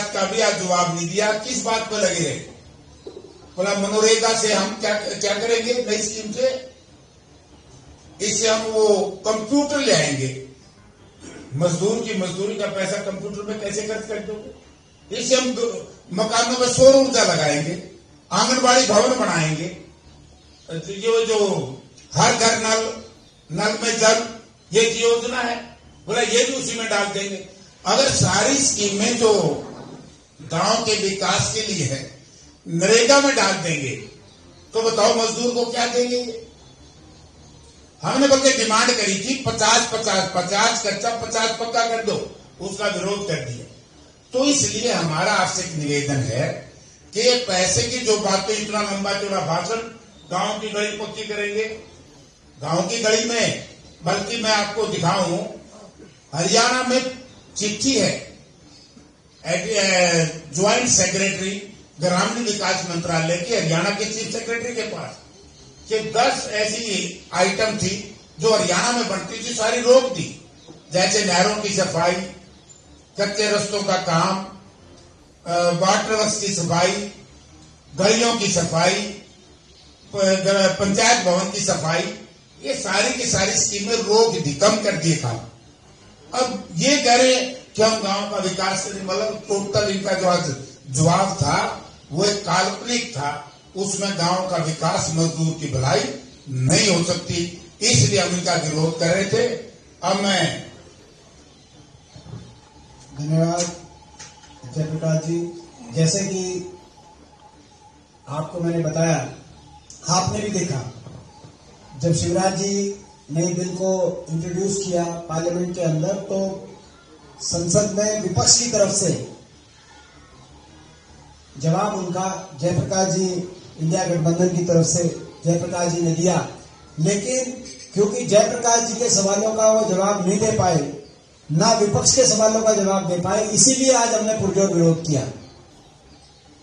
का भी आज जवाब नहीं दिया। किस बात पर लगे रहे? बोला मनरेगा से हम क्या करेंगे, नई स्कीम से इससे हम वो कंप्यूटर ले आएंगे। मजदूर की मजदूरी का पैसा कंप्यूटर में कैसे खर्च कर दोगे? इससे हम मकानों में सौर ऊर्जा लगाएंगे, आंगनबाड़ी भवन बनाएंगे, जो हर घर नल में जल, ये योजना है, बोला ये भी उसी में डाल देंगे। अगर सारी स्कीमें जो गांव के विकास के लिए है नरेगा में डाल देंगे तो बताओ मजदूर को क्या देंगे? हमने बल्कि डिमांड करी थी 50-50 कच्चा 50 पक्का कर दो, उसका विरोध कर दिया। तो इसलिए हमारा आपसे एक निवेदन है कि पैसे की जो बात, तो इतना लंबा चौड़ा भाषण, गांव की गली पक्की करेंगे, गांव की गली में, बल्कि मैं आपको दिखाऊं हरियाणा में चिट्ठी है ज्वाइंट सेक्रेटरी ग्रामीण विकास मंत्रालय के हरियाणा के चीफ सेक्रेटरी के पास कि 10 ऐसी आइटम थी जो हरियाणा में बनती थी, सारी रोक दी। जैसे नहरों की सफाई, कच्चे रस्तों का काम, वाटर वर्क्स की सफाई, गलियों की सफाई, पंचायत भवन की सफाई, ये सारी की सारी स्कीमें रोक दी, कम कर दिए काम। अब ये कह रहे कि हम गांव का विकास करें, मतलब टोटल इनका जो आज जवाब था वो एक काल्पनिक था। उसमें गांव का विकास, मजदूर की भलाई नहीं हो सकती, इसलिए हम इनका विरोध कर रहे थे। अब मैं धन्यवाद जयप्रकाश जी। जैसे कि आपको मैंने बताया, आपने भी देखा जब शिवराज जी ने बिल को इंट्रोड्यूस किया पार्लियामेंट के अंदर, तो संसद में विपक्ष की तरफ से जवाब उनका जयप्रकाश जी, इंडिया गठबंधन की तरफ से जयप्रकाश जी ने दिया। लेकिन क्योंकि जयप्रकाश जी के सवालों का वो जवाब नहीं दे पाए, ना विपक्ष के सवालों का जवाब दे पाए, इसीलिए आज हमने पुरजोर विरोध किया।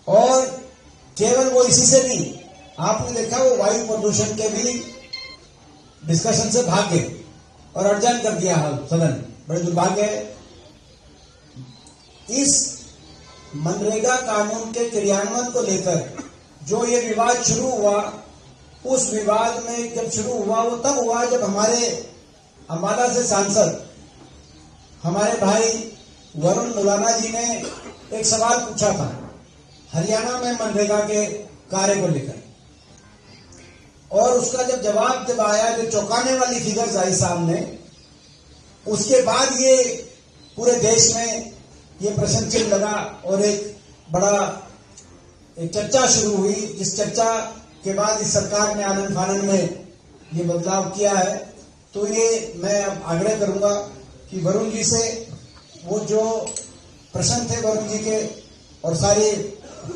और केवल वो इसी से नहीं, आपने देखा वो वायु प्रदूषण के भी डिस्कशन से भाग गए और अड़जान कर दिया सदन। बड़े दुर्भाग्य है। इस मनरेगा कानून के क्रियान्वयन को लेकर जो ये विवाद शुरू हुआ, उस विवाद में जब शुरू हुआ वो तब हुआ जब हमारे अम्बाला से सांसद हमारे भाई वरुण मुलाना जी ने एक सवाल पूछा था हरियाणा में मनरेगा के कार्य को लेकर, और उसका जब आया, जो चौंकाने वाली फिगर्स आई सामने, उसके बाद ये पूरे देश में ये प्रश्न चिन्ह लगा और एक बड़ा चर्चा शुरू हुई, जिस चर्चा के बाद इस सरकार ने आनंद फानंद में ये बदलाव किया है। तो ये मैं अब आग्रह करूंगा कि वरुण जी से वो जो प्रश्न थे वरुण जी के, और सारे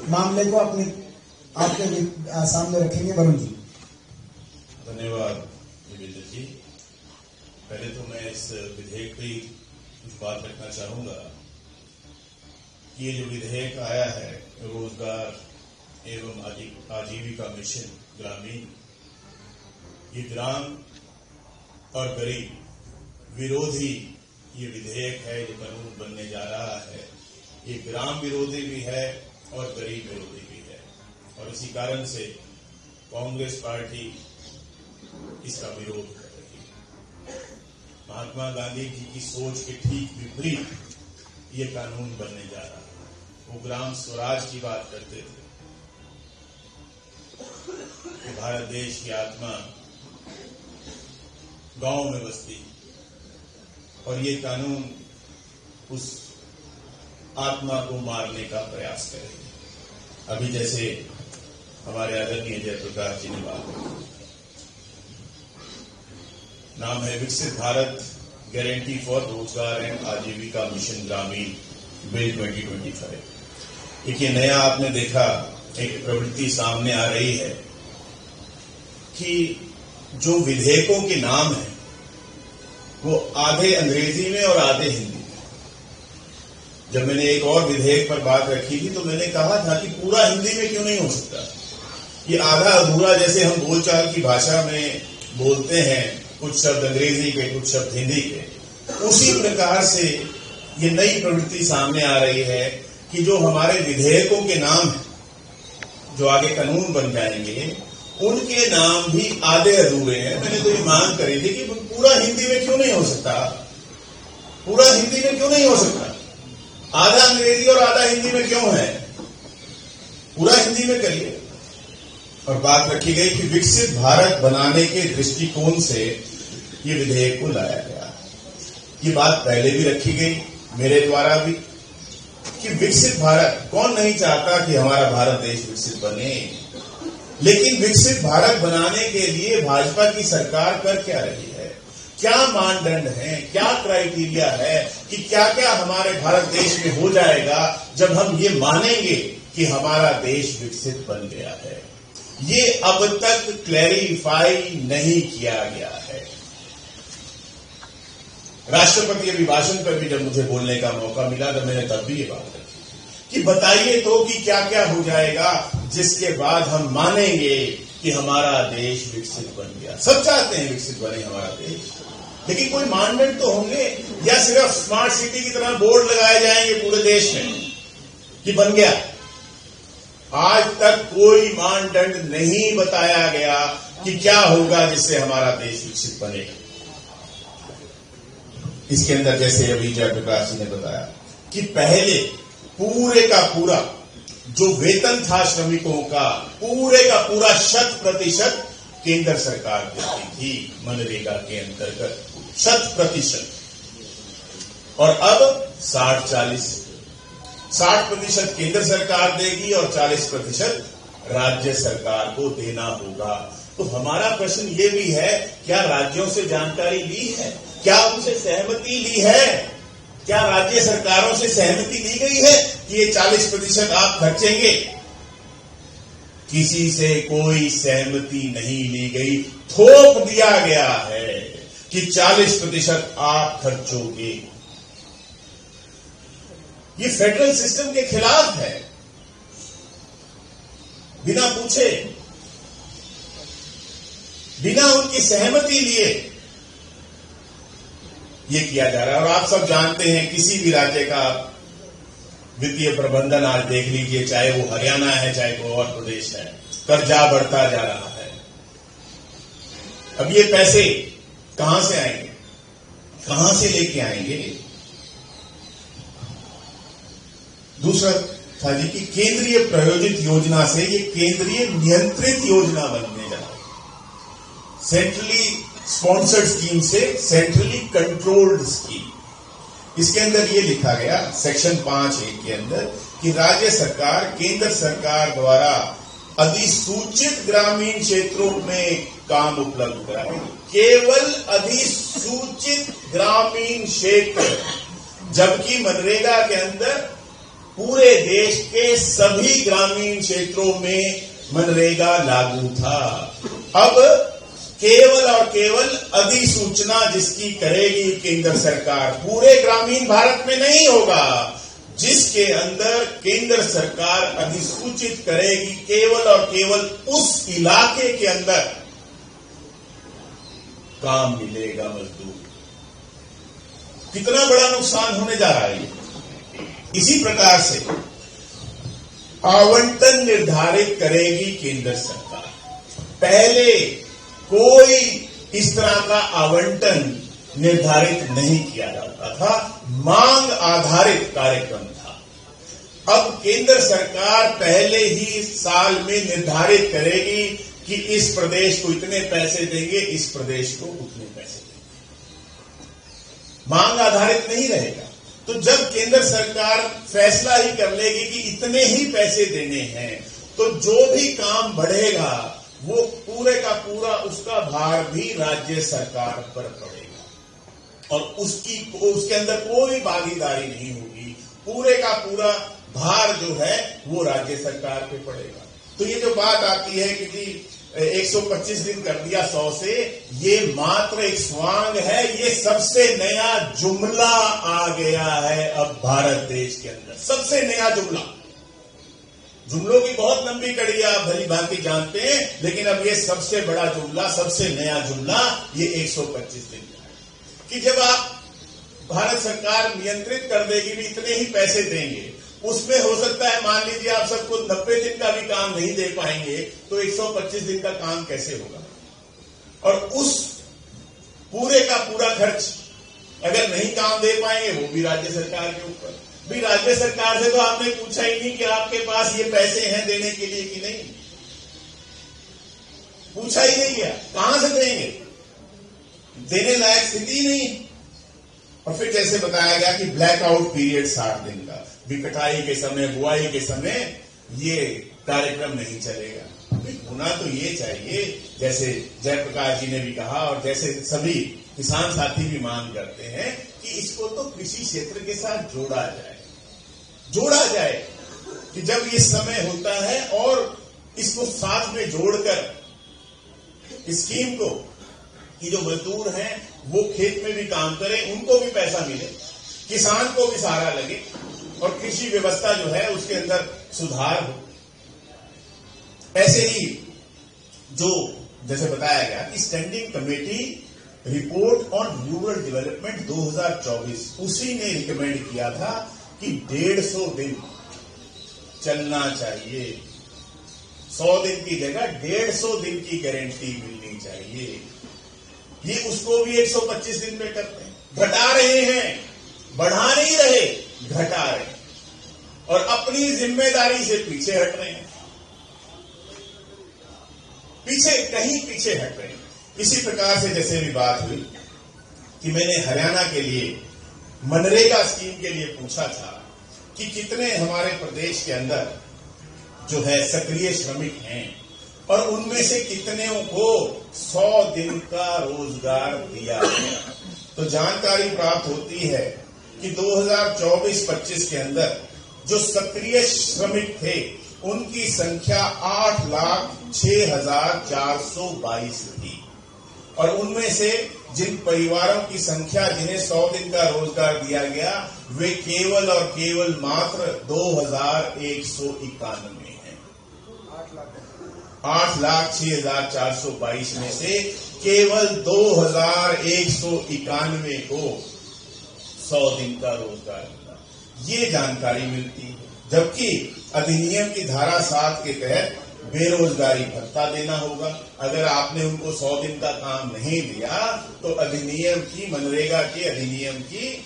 मामले को आपके सामने रखेंगे वरुण जी। धन्यवाद निवेदित जी। पहले तो मैं इस विधेयक पे कुछ बात रखना चाहूंगा कि ये जो विधेयक आया है रोजगार एवं आजीविका मिशन ग्रामीण, ये ग्राम और गरीब विरोधी ये विधेयक है, जो कानून बनने जा रहा है। ये ग्राम विरोधी भी है और गरीब विरोधी भी है, और इसी कारण से कांग्रेस पार्टी इसका विरोध कर रही है। महात्मा गांधी जी की सोच के ठीक विपरीत ये कानून बनने जा रहा है। वो ग्राम स्वराज की बात करते थे कि भारत देश की आत्मा गांव में बसती, और ये कानून उस आत्मा को मारने का प्रयास करेगा। अभी जैसे हमारे आदरणीय जयप्रकाश जी ने बात की, नाम है विकसित भारत गारंटी फॉर रोजगार एंड आजीविका मिशन ग्रामीण बिल 2025। एक ये नया आपने देखा, एक प्रवृत्ति सामने आ रही है कि जो विधेयकों के नाम है वो आधे अंग्रेजी में और आधे हिंदी में। जब मैंने एक और विधेयक पर बात रखी थी तो मैंने कहा था कि पूरा हिंदी में क्यों नहीं हो सकता, ये आधा अधूरा, जैसे हम बोलचाल की भाषा में बोलते हैं, कुछ शब्द अंग्रेजी के कुछ शब्द हिंदी के, उसी प्रकार से ये नई प्रवृत्ति सामने आ रही है कि जो हमारे विधेयकों के नाम हैं, जो आगे कानून बन जाएंगे, उनके नाम भी आधे अधूरे हैं। मैंने तो ये मांग करी थी कि पूरा हिंदी में क्यों नहीं हो सकता, पूरा हिंदी में क्यों नहीं हो सकता, आधा अंग्रेजी और आधा हिंदी में क्यों है, पूरा हिंदी में करिए। और बात रखी गई कि विकसित भारत बनाने के दृष्टिकोण से ये विधेयक को लाया गया। ये बात पहले भी रखी गई मेरे द्वारा भी कि विकसित भारत, कौन नहीं चाहता कि हमारा भारत देश विकसित बने, लेकिन विकसित भारत बनाने के लिए भाजपा की सरकार कर क्या रही है, क्या मानदंड है, क्या क्राइटेरिया है कि क्या क्या हमारे भारत देश में हो जाएगा जब हम ये मानेंगे कि हमारा देश विकसित बन गया है। ये अब तक क्लैरिफाई नहीं किया गया है। राष्ट्रपति अभिभाषण पर भी जब मुझे बोलने का मौका मिला तो मैंने तब भी ये बात रखी कि बताइए तो कि क्या क्या हो जाएगा जिसके बाद हम मानेंगे कि हमारा देश विकसित बन गया। सब चाहते हैं विकसित बने हमारा देश, लेकिन कोई मानदंड तो होंगे, या सिर्फ स्मार्ट सिटी की तरह बोर्ड लगाए जाएंगे पूरे देश में कि बन गया। आज तक कोई मानदंड नहीं बताया गया कि क्या होगा जिससे हमारा देश विकसित बनेगा। इसके अंदर जैसे अभी जयप्रकाश जी ने बताया कि पहले पूरे का पूरा जो वेतन था श्रमिकों का, पूरे का पूरा 100% केंद्र सरकार देती थी मनरेगा के अंतर्गत, 100%। और अब 60% केंद्र सरकार देगी और 40% राज्य सरकार को देना होगा। तो हमारा प्रश्न ये भी है, क्या राज्यों से जानकारी ली है, क्या उनसे सहमति ली है, क्या राज्य सरकारों से सहमति ली गई है कि ये 40% आप खर्चेंगे? किसी से कोई सहमति नहीं ली गई, थोप दिया गया है कि 40% आप खर्चोगे। ये फेडरल सिस्टम के खिलाफ है। बिना पूछे, बिना उनकी सहमति लिए ये किया जा रहा है। और आप सब जानते हैं किसी भी राज्य का वित्तीय प्रबंधन आज देख लीजिए, चाहे वो हरियाणा है चाहे कोई और प्रदेश है, कर्जा बढ़ता जा रहा है। अब ये पैसे कहां से आएंगे, कहां से लेके आएंगे? दूसरा था जी कि केंद्रीय प्रायोजित योजना से ये केंद्रीय नियंत्रित योजना बनने जा रही है। सेंट्रली स्पॉन्सर्ड स्कीम से सेंट्रली कंट्रोल्ड स्कीम। इसके अंदर ये लिखा गया सेक्शन 5(a) के अंदर कि राज्य सरकार केंद्र सरकार द्वारा अधिसूचित ग्रामीण क्षेत्रों में काम उपलब्ध कराएगी। केवल अधिसूचित ग्रामीण क्षेत्र, जबकि मनरेगा के अंदर पूरे देश के सभी ग्रामीण क्षेत्रों में मनरेगा लागू था। अब केवल और केवल अधिसूचना जिसकी करेगी केंद्र सरकार, पूरे ग्रामीण भारत में नहीं होगा, जिसके अंदर केंद्र सरकार अधिसूचित करेगी केवल और केवल उस इलाके के अंदर काम मिलेगा मजदूर। कितना बड़ा नुकसान होने जा रहा है। इसी प्रकार से आवंटन निर्धारित करेगी केंद्र सरकार। पहले कोई इस तरह का आवंटन निर्धारित नहीं किया जाता था, मांग आधारित कार्यक्रम था। अब केंद्र सरकार पहले ही साल में निर्धारित करेगी कि इस प्रदेश को इतने पैसे देंगे, इस प्रदेश को उतने पैसे देंगे। मांग आधारित नहीं रहेगा। तो जब केंद्र सरकार फैसला ही कर लेगी कि इतने ही पैसे देने हैं, तो जो भी काम बढ़ेगा वो पूरे का पूरा उसका भार भी राज्य सरकार पर पड़ेगा और उसके अंदर कोई भागीदारी नहीं होगी। पूरे का पूरा भार जो है वो राज्य सरकार पे पड़ेगा। तो ये जो बात आती है कि जी 125 दिन कर दिया 100 से, ये मात्र एक स्वांग है। ये सबसे नया जुमला आ गया है अब भारत देश के अंदर, सबसे नया जुमला। जुमलों की बहुत लंबी कड़ी आप भली भांति जानते हैं, लेकिन अब ये सबसे बड़ा जुमला, सबसे नया जुमला ये 125 दिन का है कि जब आप भारत सरकार नियंत्रित कर देगी भी इतने ही पैसे देंगे, उसमें हो सकता है मान लीजिए आप सबको 90 दिन का भी काम नहीं दे पाएंगे तो 125 दिन का काम कैसे होगा? और उस पूरे का पूरा खर्च अगर नहीं काम दे पाएंगे वो भी राज्य सरकार के ऊपर। भी राज्य सरकार से तो आपने पूछा ही नहीं कि आपके पास ये पैसे हैं देने के लिए कि नहीं, पूछा ही नहीं गया। कहां से देंगे? देने लायक स्थिति नहीं। और फिर जैसे बताया गया कि ब्लैकआउट पीरियड 60 दिन का, भी कटाई के समय, बुआई के समय ये कार्यक्रम नहीं चलेगा। होना तो ये चाहिए, जैसे जयप्रकाश जी ने भी कहा और जैसे सभी किसान साथी भी मांग करते हैं कि इसको तो कृषि क्षेत्र के साथ जोड़ा जाए कि जब ये समय होता है और इसको साथ में जोड़कर स्कीम को कि जो मजदूर हैं वो खेत में भी काम करें, उनको भी पैसा मिले, किसान को भी सहारा लगे और कृषि व्यवस्था जो है उसके अंदर सुधार हो। ऐसे ही जो जैसे बताया गया कि standing committee report on rural development 2024 उसी ने रिकमेंड किया था कि 150 दिन चलना चाहिए। 100 दिन की जगह 150 दिन की गारंटी मिलनी चाहिए। ये उसको भी 125 दिन में करते हैं, घटा रहे हैं, बढ़ा नहीं रहे, घटा रहे और अपनी जिम्मेदारी से पीछे हट रहे हैं, कहीं पीछे हट रहे हैं। इसी प्रकार से जैसे भी बात हुई कि मैंने हरियाणा के लिए मनरेगा स्कीम के लिए पूछा था कि कितने हमारे प्रदेश के अंदर जो है सक्रिय श्रमिक हैं और उनमें से कितने को 100 दिन का रोजगार दिया गया। तो जानकारी प्राप्त होती है कि 2024-25 के अंदर जो सक्रिय श्रमिक थे उनकी संख्या 8,06,422 थी और उनमें से जिन परिवारों की संख्या जिन्हें 100 दिन का रोजगार दिया गया वे केवल और केवल मात्र 2,191 हैं। 8,06,422 में से केवल 2,191 को 100 दिन का रोजगार मिला, ये जानकारी मिलती है। जबकि अधिनियम की धारा 7 के तहत बेरोजगारी भत्ता देना होगा। अगर आपने उनको 100 दिन का काम नहीं दिया तो अधिनियम की, मनरेगा के अधिनियम की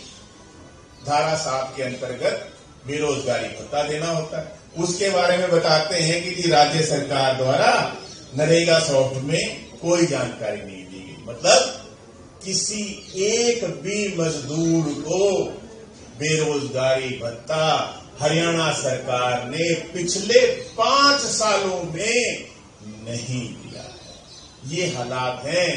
धारा 7 के अंतर्गत बेरोजगारी भत्ता देना होता है। उसके बारे में बताते हैं कि राज्य सरकार द्वारा नरेगा सॉफ्ट में कोई जानकारी नहीं दी गई। मतलब किसी एक भी मजदूर को बेरोजगारी भत्ता हरियाणा सरकार ने पिछले 5 सालों में नहीं दिया है। ये हालात हैं।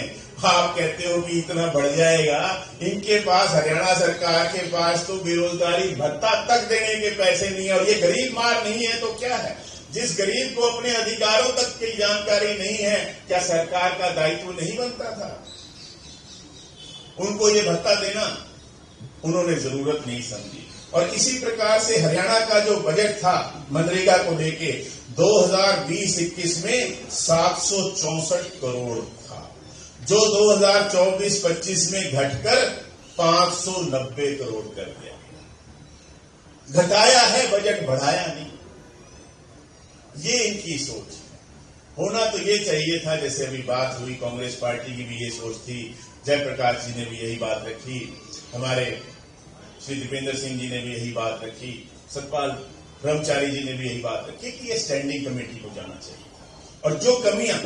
आप कहते हो कि इतना बढ़ जाएगा, इनके पास, हरियाणा सरकार के पास तो बेरोजगारी भत्ता तक देने के पैसे नहीं है। और ये गरीब मार नहीं है तो क्या है? जिस गरीब को अपने अधिकारों तक की जानकारी नहीं है, क्या सरकार का दायित्व नहीं बनता था उनको ये भत्ता देना? उन्होंने जरूरत नहीं समझी। और इसी प्रकार से हरियाणा का जो बजट था मनरेगा को लेके 2020-21 में 764 करोड़ था, जो 2024-25 में घटकर 590 करोड़ कर दिया गया। घटाया है बजट, बढ़ाया नहीं। ये इनकी सोच है। होना तो ये चाहिए था, जैसे अभी बात हुई, कांग्रेस पार्टी की भी ये सोच थी, जयप्रकाश जी ने भी यही बात रखी, हमारे श्री दीपेंद्र सिंह जी ने भी यही बात रखी, सतपाल ब्रह्मचारी जी ने भी यही बात रखी कि ये स्टैंडिंग कमेटी को जाना चाहिए। और जो कमियां,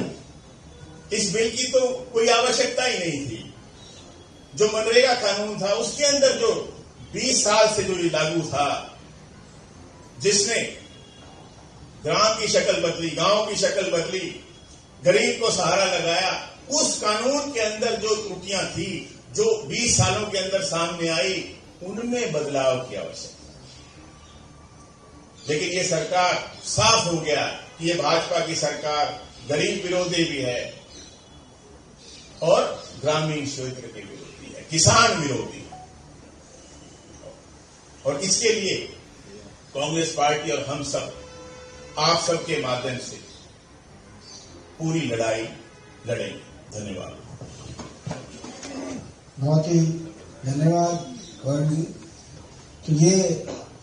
इस बिल की तो कोई आवश्यकता ही नहीं थी। जो मनरेगा कानून था उसके अंदर जो 20 साल से जो ये लागू था, जिसने ग्राम की शक्ल बदली, गांव की शक्ल बदली, गरीब को सहारा लगाया, उस कानून के अंदर जो त्रुटियां थी, जो 20 सालों के अंदर सामने आई, उनमें बदलाव की आवश्यकता है। लेकिन ये सरकार, साफ हो गया कि ये भाजपा की सरकार गरीब विरोधी भी है और ग्रामीण क्षेत्र के विरोधी है, किसान विरोधी है। और इसके लिए कांग्रेस पार्टी और हम सब, आप सबके माध्यम से पूरी लड़ाई लड़ेंगे। धन्यवाद। बहुत ही धन्यवाद। और तो ये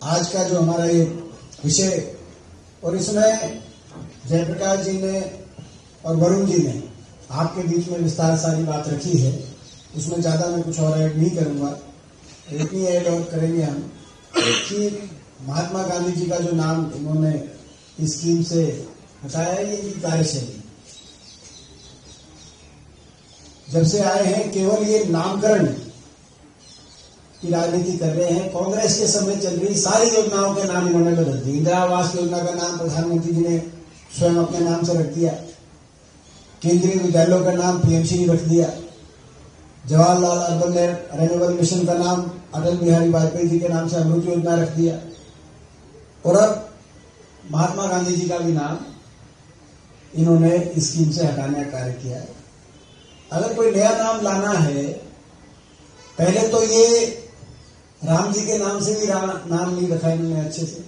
आज का जो हमारा ये विषय, और इसमें जयप्रकाश जी ने और वरुण जी ने आपके बीच में विस्तार सारी बात रखी है, उसमें ज्यादा मैं कुछ और ऐड नहीं करूंगा। इतनी ऐड और करेंगे हम कि महात्मा गांधी जी का जो नाम इन्होंने इस स्कीम से हटाया है, ये इनकी कार्यशैली। जब से आए हैं केवल ये नामकरण की राजनीति कर रहे हैं। कांग्रेस के समय चल रही सारी योजनाओं के नाम इन्होंने बदल दिए। इंदिरा आवास योजना का नाम प्रधानमंत्री जी ने स्वयं अपने नाम से रख दिया, केंद्रीय विद्यालयों का नाम पीएमसी रख दिया, जवाहरलाल अर्बन रिन्यूएबल मिशन का नाम अटल बिहारी वाजपेयी जी के नाम से अमृत योजना रख दिया, और अब महात्मा गांधी जी का भी नाम इन्होंने इस स्कीम से हटाने का कार्य किया है। अगर कोई नया नाम लाना है, पहले तो ये राम जी के नाम से भी नाम नहीं रखा इन्होंने अच्छे से।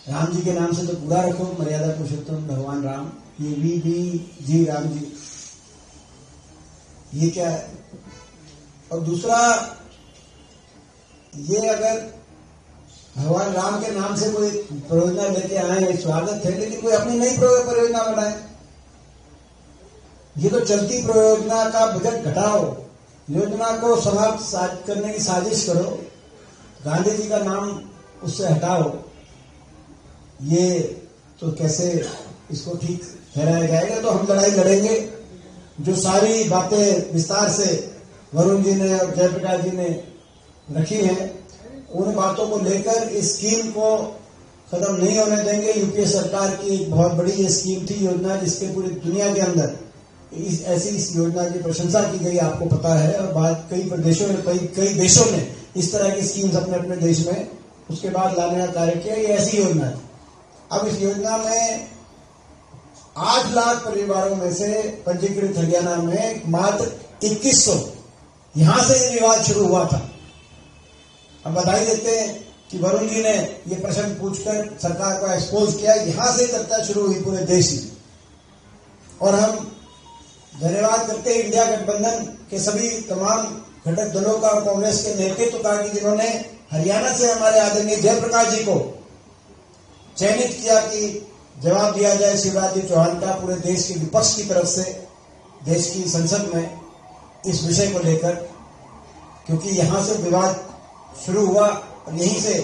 राम जी के नाम से तो पूरा रखो, मर्यादा पुरुषोत्तम भगवान राम, ये भी जी राम जी, ये क्या है। और दूसरा, ये अगर भगवान राम के नाम से कोई परियोजना लेके आए, स्वागत है, लेकिन कोई अपनी नई परियोजना बनाए। ये तो चलती परियोजना का बजट घटाओ, योजना को समाप्त करने की साजिश करो, गांधी जी का नाम उससे हटाओ। ये तो कैसे इसको ठीक ठहराया जाएगा। तो हम लड़ाई लड़ेंगे। जो सारी बातें विस्तार से वरुण जी ने और जयप्रकाश जी ने रखी हैं, उन बातों को लेकर इस स्कीम को खत्म नहीं होने देंगे। यूपीए सरकार की एक बहुत बड़ी ये स्कीम थी, योजना, जिसके पूरी दुनिया के अंदर इस योजना की प्रशंसा की गई, आपको पता है। और बाद कई प्रदेशों में कई देशों ने इस तरह की स्कीम्स अपने अपने देश में उसके बाद लाने का कार्य किया। ये ऐसी योजना है। अब इस योजना में 8 लाख परिवारों में से पंजीकृत हरियाणा में मात्र 2100, यहां से ये विवाद शुरू हुआ था। अब बधाई देते हैं कि वरुण जी ने ये प्रश्न पूछकर सरकार को एक्सपोज किया, यहां से चर्चा शुरू हुई पूरे देश में। और हम धन्यवाद करते हैं इंडिया गठबंधन के सभी तमाम घटक दलों का और कांग्रेस के नेतृत्व का कि जिन्होंने हरियाणा से हमारे आदरणीय जयप्रकाश जी को चयनित किया कि जवाब दिया जाए शिवराज जी चौहान का पूरे देश के विपक्ष की तरफ से देश की संसद में इस विषय को लेकर, क्योंकि यहां से विवाद शुरू हुआ और यहीं से।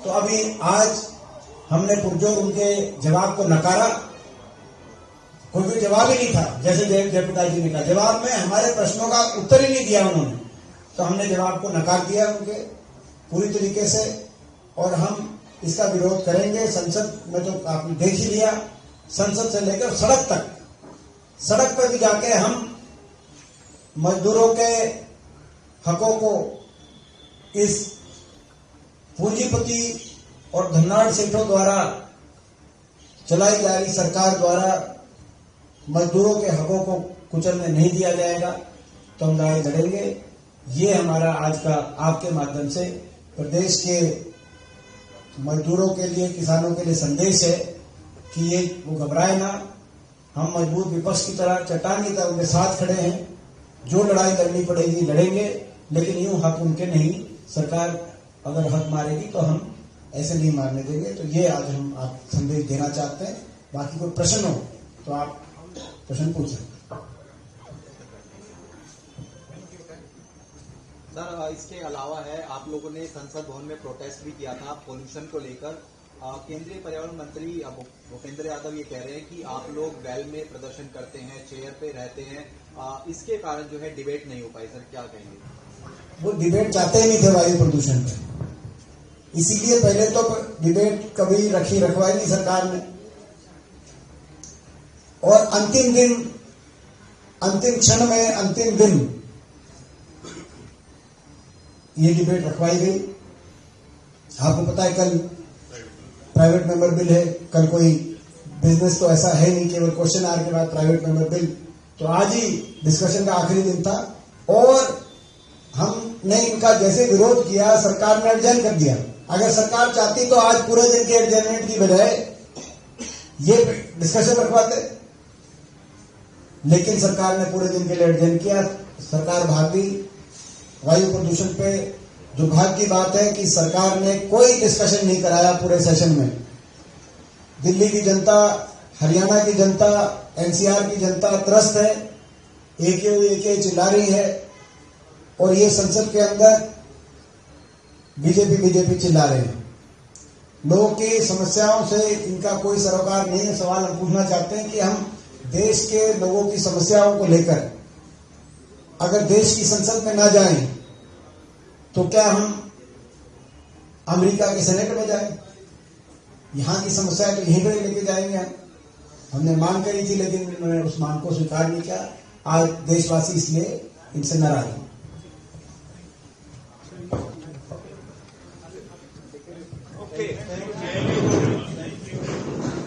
तो अभी आज हमने पुरजोर उनके जवाब को नकारा। कोई जवाब ही नहीं था, जैसे जयप्रकाश जी ने कहा, जवाब में हमारे प्रश्नों का उत्तर ही नहीं दिया उन्होंने। तो हमने जवाब को नकार दिया उनके पूरी तरीके से, और हम इसका विरोध करेंगे। संसद में तो आपने देख ही लिया, संसद से लेकर सड़क तक, सड़क पर भी जाके हम मजदूरों के हकों को इस पूंजीपति और धनाढ़ सेठों द्वारा चलाई जा रही सरकार द्वारा मजदूरों के हकों को कुचलने नहीं दिया जाएगा। तो हम लड़ाई लड़ेंगे। ये हमारा आज का आपके माध्यम से प्रदेश के मजदूरों के लिए, किसानों के लिए संदेश है कि ये वो घबराए ना। हम मजबूत विपक्ष की तरह, चट्टान की तरह उनके साथ खड़े हैं। जो लड़ाई लड़नी पड़ेगी लड़ेंगे, लेकिन यूं हक उनके नहीं। सरकार अगर हक मारेगी तो हम ऐसे नहीं मारने देंगे। तो ये आज हम आप संदेश देना चाहते हैं। बाकी कोई प्रश्न हो तो आप प्रश्न पूछ सकते। सर, इसके अलावा है, आप लोगों ने संसद भवन में प्रोटेस्ट भी किया था पोल्यूशन को लेकर। केंद्रीय पर्यावरण मंत्री भूपेंद्र यादव ये कह रहे हैं कि आप लोग वैल में प्रदर्शन करते हैं, चेयर पे रहते हैं, इसके कारण जो है डिबेट नहीं हो पाई। सर क्या कहेंगे? वो डिबेट चाहते ही नहीं थे वायु प्रदूषण पे, इसीलिए पहले तो डिबेट कभी रखवाई नहीं सरकार ने। और अंतिम क्षण में, अंतिम दिन ये डिबेट रखवाई गई। आपको पता है कल प्राइवेट मेंबर बिल है, कल कोई बिजनेस तो ऐसा है नहीं, केवल क्वेश्चन आवर के बाद प्राइवेट मेंबर बिल। तो आज ही डिस्कशन का आखिरी दिन था और हमने इनका जैसे विरोध किया, सरकार ने एडजर्न कर दिया। अगर सरकार चाहती तो आज पूरे दिन के एडजर्नमेंट की बजाय ये डिस्कशन रखवाते, लेकिन सरकार ने पूरे दिन के लिए एडजर्न किया। सरकार भाग गई। वायु प्रदूषण पे दुर्भाग्य की बात है कि सरकार ने कोई डिस्कशन नहीं कराया पूरे सेशन में। दिल्ली की जनता, हरियाणा की जनता, एनसीआर की जनता त्रस्त है, एक चिल्ला रही है, और ये संसद के अंदर बीजेपी चिल्ला रहे हैं। लोगों की समस्याओं से इनका कोई सरोकार नहीं है। सवाल हम पूछना चाहते हैं कि हम देश के लोगों की समस्याओं को लेकर अगर देश की संसद में ना जाएं तो क्या हम अमेरिका के सेनेट में जाएं? यहां की समस्या तो यहीं पर लेके जाएंगे। हमने मांग करी थी, लेकिन उन्होंने उस मांग को स्वीकार नहीं किया। आज देशवासी इसलिए इनसे नाराज हैं।